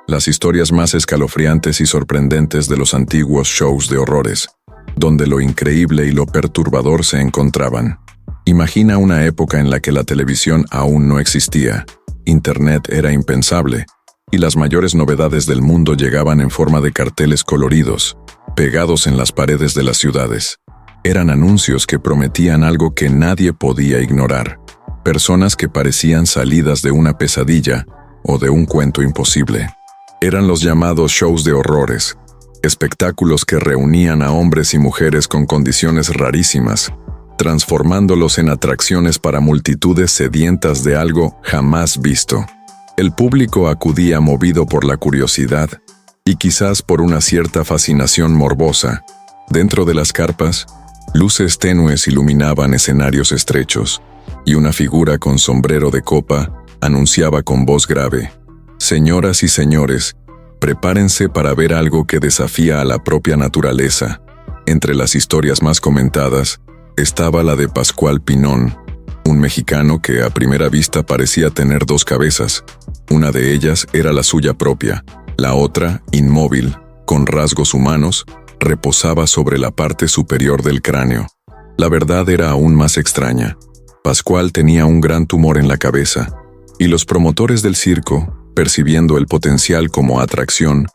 las historias más escalofriantes y sorprendentes de los antiguos shows de horrores, donde lo increíble y lo perturbador se encontraban. Imagina una época en la que la televisión aún no existía, Internet era impensable, y las mayores novedades del mundo llegaban en forma de carteles coloridos, pegados en las paredes de las ciudades. Eran anuncios que prometían algo que nadie podía ignorar. Personas que parecían salidas de una pesadilla o de un cuento imposible. Eran los llamados shows de horrores, espectáculos que reunían a hombres y mujeres con condiciones rarísimas, transformándolos en atracciones para multitudes sedientas de algo jamás visto. El público acudía movido por la curiosidad y quizás por una cierta fascinación morbosa. Dentro de las carpas, luces tenues iluminaban escenarios estrechos, y una figura con sombrero de copa anunciaba con voz grave: «Señoras y señores, prepárense para ver algo que desafía a la propia naturaleza». Entre las historias más comentadas estaba la de Pascual Pinón, un mexicano que a primera vista parecía tener dos cabezas. Una de ellas era la suya propia, la otra, inmóvil, con rasgos humanos, reposaba sobre la parte superior del cráneo. La verdad era aún más extraña. Pascual tenía un gran tumor en la cabeza, y los promotores del circo, percibiendo el potencial como atracción,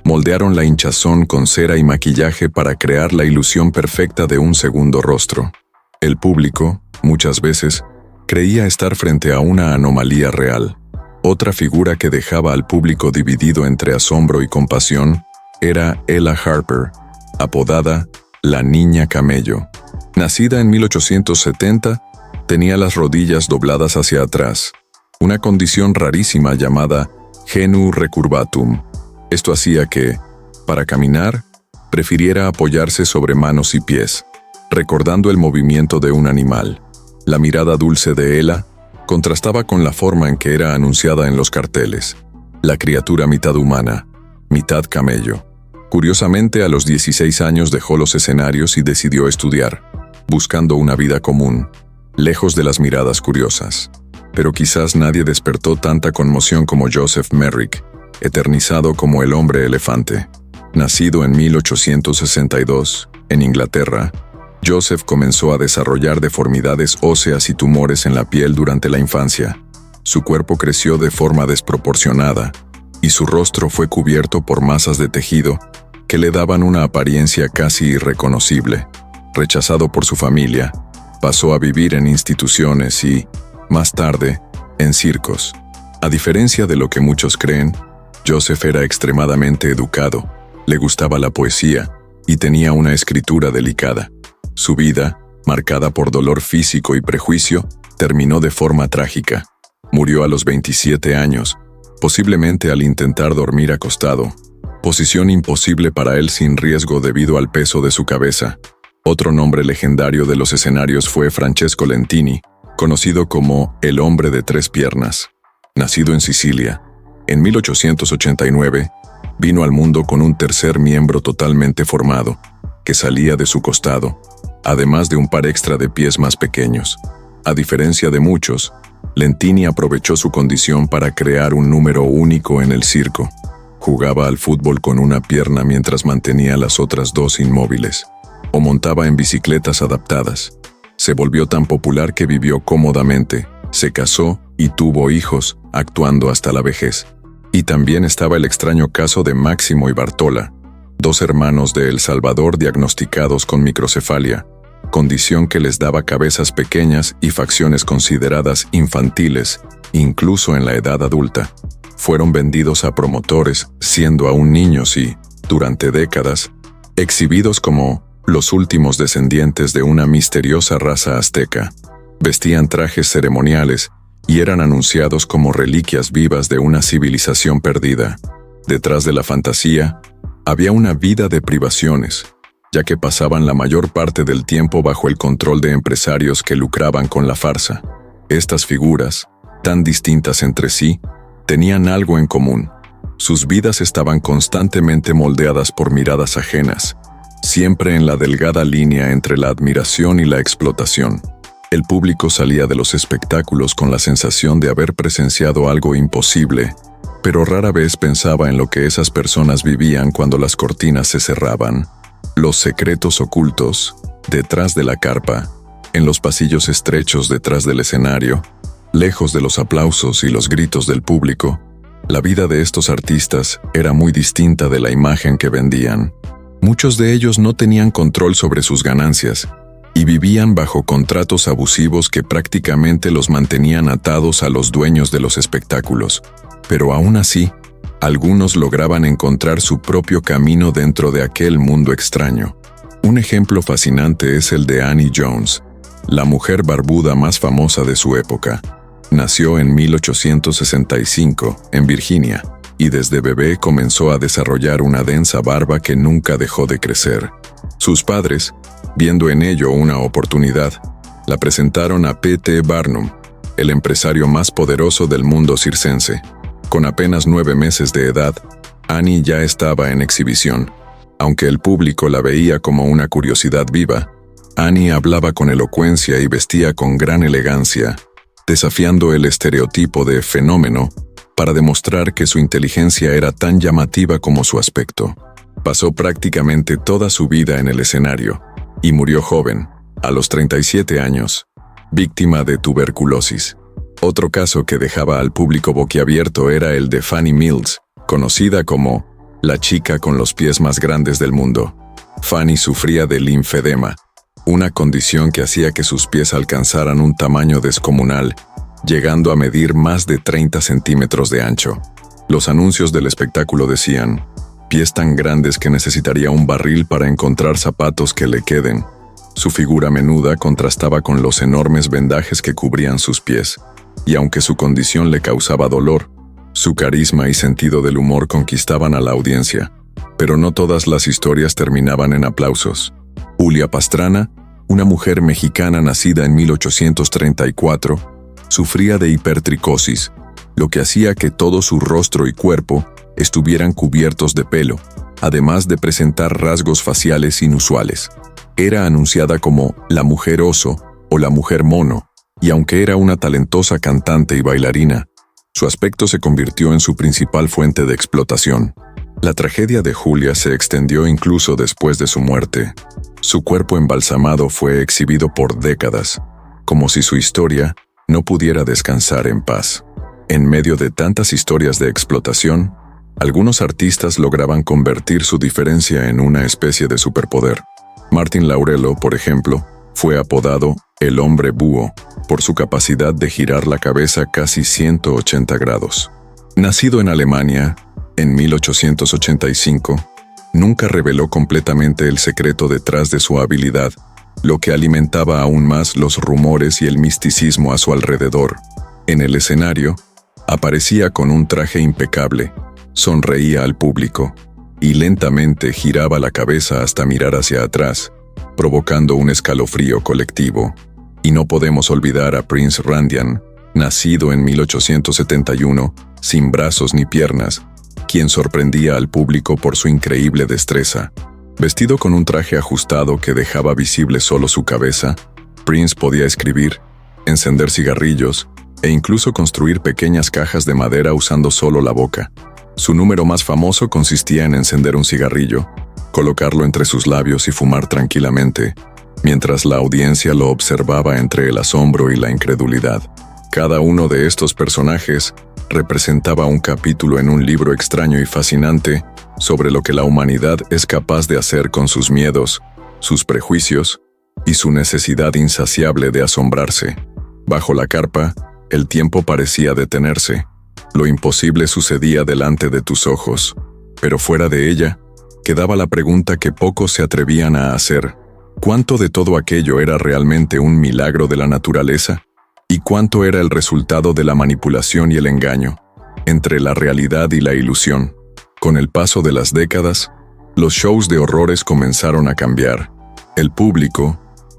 moldearon la hinchazón con cera y maquillaje para crear la ilusión perfecta de un segundo rostro. El público, muchas veces, creía estar frente a una anomalía real. Otra figura que dejaba al público dividido entre asombro y compasión era Ella Harper, apodada la Niña Camello. Nacida en 1870, tenía las rodillas dobladas hacia atrás, una condición rarísima llamada genu recurvatum. Esto hacía que, para caminar, prefiriera apoyarse sobre manos y pies, recordando el movimiento de un animal. La mirada dulce de Ella contrastaba con la forma en que era anunciada en los carteles. La criatura mitad humana, mitad camello. Curiosamente, a los 16 años dejó los escenarios y decidió estudiar, buscando una vida común, lejos de las miradas curiosas. Pero quizás nadie despertó tanta conmoción como Joseph Merrick, eternizado como el hombre elefante. Nacido en 1862, en Inglaterra, Joseph comenzó a desarrollar deformidades óseas y tumores en la piel durante la infancia. Su cuerpo creció de forma desproporcionada, y su rostro fue cubierto por masas de tejido que le daban una apariencia casi irreconocible. Rechazado por su familia, pasó a vivir en instituciones y, más tarde, en circos. A diferencia de lo que muchos creen, Joseph era extremadamente educado, le gustaba la poesía y tenía una escritura delicada. Su vida, marcada por dolor físico y prejuicio, terminó de forma trágica. Murió a los 27 años, posiblemente al intentar dormir acostado, posición imposible para él sin riesgo debido al peso de su cabeza. Otro nombre legendario de los escenarios fue Francesco Lentini, conocido como el hombre de tres piernas. Nacido en Sicilia, en 1889, vino al mundo con un tercer miembro totalmente formado, que salía de su costado, además de un par extra de pies más pequeños. A diferencia de muchos, Lentini aprovechó su condición para crear un número único en el circo. Jugaba al fútbol con una pierna mientras mantenía las otras dos inmóviles, o montaba en bicicletas adaptadas. Se volvió tan popular que vivió cómodamente, se casó y tuvo hijos, actuando hasta la vejez. Y también estaba el extraño caso de Máximo y Bartola, dos hermanos de El Salvador diagnosticados con microcefalia, condición que les daba cabezas pequeñas y facciones consideradas infantiles, incluso en la edad adulta. Fueron vendidos a promotores, siendo aún niños y, durante décadas, exhibidos como los últimos descendientes de una misteriosa raza azteca. Vestían trajes ceremoniales y eran anunciados como reliquias vivas de una civilización perdida. Detrás de la fantasía, había una vida de privaciones, ya que pasaban la mayor parte del tiempo bajo el control de empresarios que lucraban con la farsa. Estas figuras, tan distintas entre sí, tenían algo en común. Sus vidas estaban constantemente moldeadas por miradas ajenas, siempre en la delgada línea entre la admiración y la explotación. El público salía de los espectáculos con la sensación de haber presenciado algo imposible, pero rara vez pensaba en lo que esas personas vivían cuando las cortinas se cerraban. Los secretos ocultos, detrás de la carpa, en los pasillos estrechos detrás del escenario, lejos de los aplausos y los gritos del público. La vida de estos artistas era muy distinta de la imagen que vendían. Muchos de ellos no tenían control sobre sus ganancias y vivían bajo contratos abusivos que prácticamente los mantenían atados a los dueños de los espectáculos. Pero aún así, algunos lograban encontrar su propio camino dentro de aquel mundo extraño. Un ejemplo fascinante es el de Annie Jones, la mujer barbuda más famosa de su época. Nació en 1865, en Virginia, y desde bebé comenzó a desarrollar una densa barba que nunca dejó de crecer. Sus padres, viendo en ello una oportunidad, la presentaron a P.T. Barnum, el empresario más poderoso del mundo circense. Con apenas 9 meses de edad, Annie ya estaba en exhibición. Aunque el público la veía como una curiosidad viva, Annie hablaba con elocuencia y vestía con gran elegancia, desafiando el estereotipo de fenómeno para demostrar que su inteligencia era tan llamativa como su aspecto. Pasó prácticamente toda su vida en el escenario y murió joven, a los 37 años, víctima de tuberculosis. Otro caso que dejaba al público boquiabierto era el de Fanny Mills, conocida como la chica con los pies más grandes del mundo. Fanny sufría de linfedema, una condición que hacía que sus pies alcanzaran un tamaño descomunal, llegando a medir más de 30 centímetros de ancho. Los anuncios del espectáculo decían: pies tan grandes que necesitaría un barril para encontrar zapatos que le queden. Su figura menuda contrastaba con los enormes vendajes que cubrían sus pies, y aunque su condición le causaba dolor, su carisma y sentido del humor conquistaban a la audiencia. Pero no todas las historias terminaban en aplausos. Julia Pastrana, una mujer mexicana nacida en 1834, sufría de hipertricosis, lo que hacía que todo su rostro y cuerpo estuvieran cubiertos de pelo, además de presentar rasgos faciales inusuales. Era anunciada como la mujer oso o la mujer mono, y aunque era una talentosa cantante y bailarina, su aspecto se convirtió en su principal fuente de explotación. La tragedia de Julia se extendió incluso después de su muerte. Su cuerpo embalsamado fue exhibido por décadas, como si su historia no pudiera descansar en paz. En medio de tantas historias de explotación, algunos artistas lograban convertir su diferencia en una especie de superpoder. Martin Laurello, por ejemplo, fue apodado el hombre búho por su capacidad de girar la cabeza casi 180 grados. Nacido en Alemania, en 1885, nunca reveló completamente el secreto detrás de su habilidad, lo que alimentaba aún más los rumores y el misticismo a su alrededor. En el escenario, aparecía con un traje impecable, sonreía al público y lentamente giraba la cabeza hasta mirar hacia atrás, provocando un escalofrío colectivo. Y no podemos olvidar a Prince Randian, nacido en 1871, sin brazos ni piernas, quien sorprendía al público por su increíble destreza. Vestido con un traje ajustado que dejaba visible solo su cabeza, Prince podía escribir, encender cigarrillos e incluso construir pequeñas cajas de madera usando solo la boca. Su número más famoso consistía en encender un cigarrillo, colocarlo entre sus labios y fumar tranquilamente, mientras la audiencia lo observaba entre el asombro y la incredulidad. Cada uno de estos personajes representaba un capítulo en un libro extraño y fascinante sobre lo que la humanidad es capaz de hacer con sus miedos, sus prejuicios y su necesidad insaciable de asombrarse. Bajo la carpa, el tiempo parecía detenerse. Lo imposible sucedía delante de tus ojos, pero fuera de ella, quedaba la pregunta que pocos se atrevían a hacer: ¿cuánto de todo aquello era realmente un milagro de la naturaleza? ¿Y cuánto era el resultado de la manipulación y el engaño, entre la realidad y la ilusión? Con el paso de las décadas, los shows de horrores comenzaron a cambiar. El público,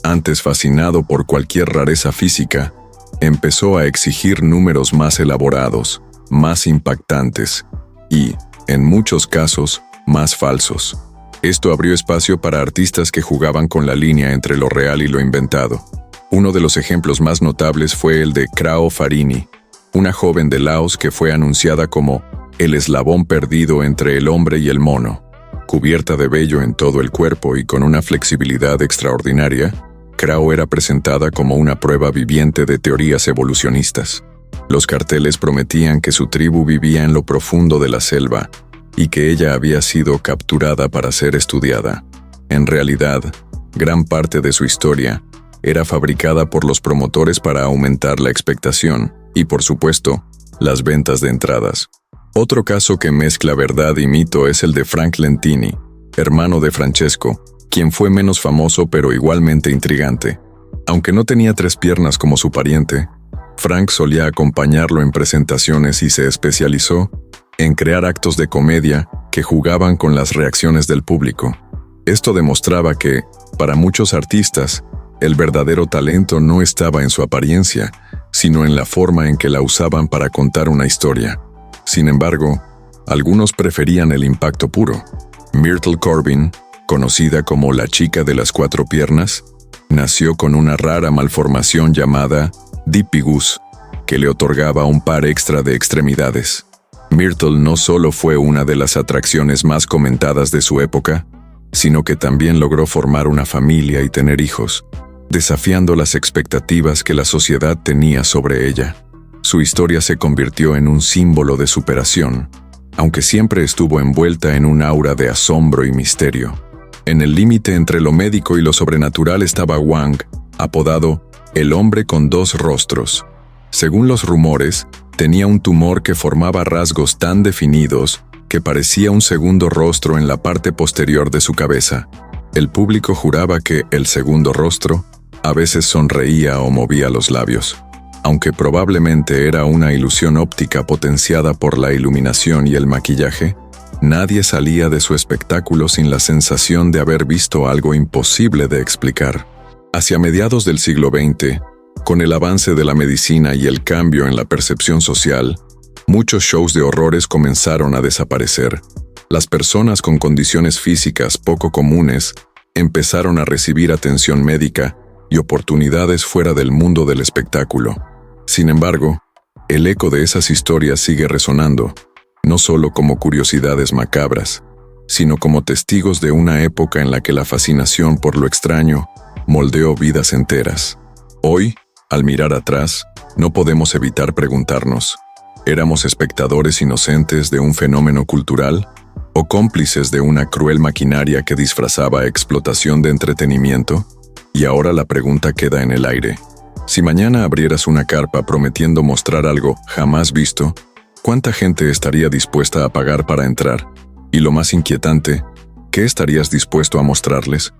antes fascinado por cualquier rareza física, empezó a exigir números más elaborados, más impactantes y, en muchos casos, más falsos. Esto abrió espacio para artistas que jugaban con la línea entre lo real y lo inventado. Uno de los ejemplos más notables fue el de Krao Farini, una joven de Laos que fue anunciada como el eslabón perdido entre el hombre y el mono. Cubierta de vello en todo el cuerpo y con una flexibilidad extraordinaria, Crow era presentada como una prueba viviente de teorías evolucionistas. Los carteles prometían que su tribu vivía en lo profundo de la selva y que ella había sido capturada para ser estudiada. En realidad, gran parte de su historia era fabricada por los promotores para aumentar la expectación y, por supuesto, las ventas de entradas. Otro caso que mezcla verdad y mito es el de Frank Lentini, hermano de Francesco, quien fue menos famoso pero igualmente intrigante. Aunque no tenía 3 piernas como su pariente, Frank solía acompañarlo en presentaciones y se especializó en crear actos de comedia que jugaban con las reacciones del público. Esto demostraba que, para muchos artistas, el verdadero talento no estaba en su apariencia, sino en la forma en que la usaban para contar una historia. Sin embargo, algunos preferían el impacto puro. Myrtle Corbin, conocida como la chica de las 4 piernas, nació con una rara malformación llamada Dipygus, que le otorgaba un par extra de extremidades. Myrtle no solo fue una de las atracciones más comentadas de su época, sino que también logró formar una familia y tener hijos, desafiando las expectativas que la sociedad tenía sobre ella. Su historia se convirtió en un símbolo de superación, aunque siempre estuvo envuelta en un aura de asombro y misterio. En el límite entre lo médico y lo sobrenatural estaba Wang, apodado el hombre con 2 rostros. Según los rumores, tenía un tumor que formaba rasgos tan definidos que parecía un segundo rostro en la parte posterior de su cabeza. El público juraba que el segundo rostro a veces sonreía o movía los labios. Aunque probablemente era una ilusión óptica potenciada por la iluminación y el maquillaje, nadie salía de su espectáculo sin la sensación de haber visto algo imposible de explicar. Hacia mediados del siglo XX, con el avance de la medicina y el cambio en la percepción social, muchos shows de horrores comenzaron a desaparecer. Las personas con condiciones físicas poco comunes empezaron a recibir atención médica y oportunidades fuera del mundo del espectáculo. Sin embargo, el eco de esas historias sigue resonando, no solo como curiosidades macabras, sino como testigos de una época en la que la fascinación por lo extraño moldeó vidas enteras. Hoy, al mirar atrás, no podemos evitar preguntarnos, ¿éramos espectadores inocentes de un fenómeno cultural o cómplices de una cruel maquinaria que disfrazaba explotación de entretenimiento? Y ahora la pregunta queda en el aire. Si mañana abrieras una carpa prometiendo mostrar algo jamás visto, ¿cuánta gente estaría dispuesta a pagar para entrar? Y lo más inquietante, ¿qué estarías dispuesto a mostrarles?